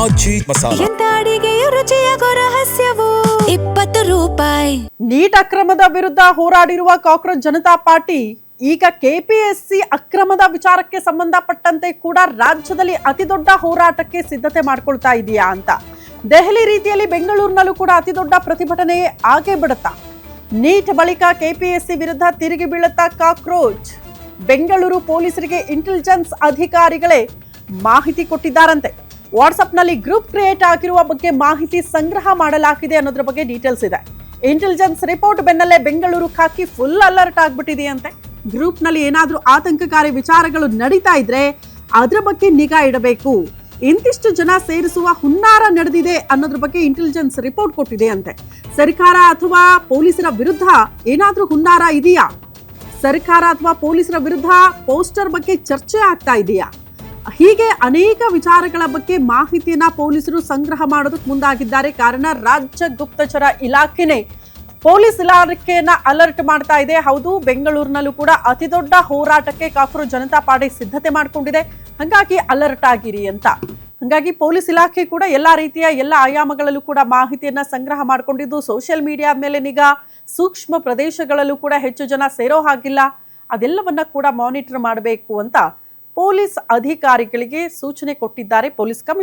ಆಚಿ ಮಸಾಲ. ಎಂತ ಅಡಿಗೆಯ ರುಚಿಯಾಗೋ ರಹಸ್ಯವು 20 ರೂಪಾಯಿ. ನೀಟ್ ಅಕ್ರಮದ ವಿರುದ್ಧ ಹೋರಾಡಿರುವ ಕಾಕ್ರೋಚ್ ಜನತಾ ಪಾರ್ಟಿ ಈಗ ಕೆಪಿಎಸ್ಸಿ ಅಕ್ರಮದ ವಿಚಾರಕ್ಕೆ ಸಂಬಂಧಪಟ್ಟಂತೆ ಕೂಡ ರಾಜ್ಯದಲ್ಲಿ ಅತಿ ದೊಡ್ಡ ಹೋರಾಟಕ್ಕೆ ಸಿದ್ಧತೆ ಮಾಡ್ಕೊಳ್ತಾ ಇದೆಯಾ ಅಂತ. ದೆಹಲಿ ರೀತಿಯಲ್ಲಿ ಬೆಂಗಳೂರಿನಲ್ಲೂ ಕೂಡ ಅತಿ ದೊಡ್ಡ ಪ್ರತಿಭಟನೆ ಆಗೇ ಬಿಡುತ್ತಾ. ನೀಟ್ ಬಳಿಕ ಕೆಪಿಎಸ್ಸಿ ವಿರುದ್ಧ ತಿರುಗಿ ಬೀಳುತ್ತಾ ಕಾಕ್ರೋಚ್. ಬೆಂಗಳೂರು ಪೊಲೀಸರಿಗೆ ಇಂಟೆಲಿಜೆನ್ಸ್ ಅಧಿಕಾರಿಗಳೇ ಮಾಹಿತಿ ಕೊಟ್ಟಿದ್ದಾರಂತೆ. ವಾಟ್ಸ್ಆಪ್ನಲ್ಲಿ ಗ್ರೂಪ್ ಕ್ರಿಯೇಟ್ ಆಗಿರುವ ಬಗ್ಗೆ ಮಾಹಿತಿ ಸಂಗ್ರಹ ಮಾಡಲಾಗಿದೆ ಅನ್ನೋದ್ರ ಬಗ್ಗೆ ಡೀಟೇಲ್ಸ್ ಇದೆ. ಇಂಟೆಲಿಜೆನ್ಸ್ ರಿಪೋರ್ಟ್ ಬೆನ್ನಲ್ಲೇ ಬೆಂಗಳೂರು ಖಾಕಿ ಫುಲ್ ಅಲರ್ಟ್ ಆಗ್ಬಿಟ್ಟಿದೆಯಂತೆ. ಗ್ರೂಪ್ನಲ್ಲಿ ಏನಾದರೂ ಆತಂಕಕಾರಿ ವಿಚಾರಗಳು ನಡೀತಾ ಇದ್ರೆ ಅದರ ಬಗ್ಗೆ ನಿಗಾ ಇಡಬೇಕು. ಇಂತಿಷ್ಟು ಜನ ಸೇರಿಸುವ ಹುನ್ನಾರ ನಡೆದಿದೆ ಅನ್ನೋದ್ರ ಬಗ್ಗೆ ಇಂಟೆಲಿಜೆನ್ಸ್ ರಿಪೋರ್ಟ್ ಕೊಟ್ಟಿದೆ ಅಂತೆ. ಸರ್ಕಾರ ಅಥವಾ ಪೊಲೀಸರ ವಿರುದ್ಧ ಏನಾದರೂ ಹುನ್ನಾರ ಇದೆಯಾ? ಸರ್ಕಾರ ಅಥವಾ ಪೊಲೀಸರ ವಿರುದ್ಧ ಪೋಸ್ಟರ್ ಬಗ್ಗೆ ಚರ್ಚೆ ಆಗ್ತಾ ಇದೆಯಾ? ಹೀಗೆ ಅನೇಕ ವಿಚಾರಗಳ ಬಗ್ಗೆ ಮಾಹಿತಿಯನ್ನ ಪೊಲೀಸರು ಸಂಗ್ರಹ ಮಾಡೋದಕ್ಕೆ ಮುಂದಾಗಿದ್ದಾರೆ. ಕಾರಣ ರಾಜ್ಯ ಗುಪ್ತಚರ ಇಲಾಖೆನೇ ಪೊಲೀಸ್ ಇಲಾಖೆಯನ್ನ ಅಲರ್ಟ್ ಮಾಡ್ತಾ ಇದೆ. ಹೌದು, ಬೆಂಗಳೂರಿನಲ್ಲೂ ಕೂಡ ಅತಿ ದೊಡ್ಡ ಹೋರಾಟಕ್ಕೆ ಕಾಕ್ರೋಚ್ ಜನತಾ ಪಾರ್ಟಿ ಸಿದ್ಧತೆ ಮಾಡಿಕೊಂಡಿದೆ. ಹಾಗಾಗಿ ಅಲರ್ಟ್ ಆಗಿರಿ ಅಂತ. ಹಾಗಾಗಿ ಪೊಲೀಸ್ ಇಲಾಖೆ ಕೂಡ ಎಲ್ಲಾ ರೀತಿಯ ಎಲ್ಲ ಆಯಾಮಗಳಲ್ಲೂ ಕೂಡ ಮಾಹಿತಿಯನ್ನ ಸಂಗ್ರಹ ಮಾಡಿಕೊಂಡಿದ್ದು, ಸೋಷಿಯಲ್ ಮೀಡಿಯಾ ಮೇಲೆ ನಿಗಾ, ಸೂಕ್ಷ್ಮ ಪ್ರದೇಶಗಳಲ್ಲೂ ಕೂಡ ಹೆಚ್ಚು ಜನ ಸೇರೋ ಹಾಗಿಲ್ಲ, ಅದೆಲ್ಲವನ್ನ ಕೂಡ ಮಾನಿಟರ್ ಮಾಡಬೇಕು ಅಂತ ಪೊಲೀಸ್ ಅಧಿಕಾರಿಗಳಿಗೆ ಸೂಚನೆ ಕೊಟ್ಟಿದ್ದಾರೆ ಪೊಲೀಸ್ ಕಮಿಷನರ್.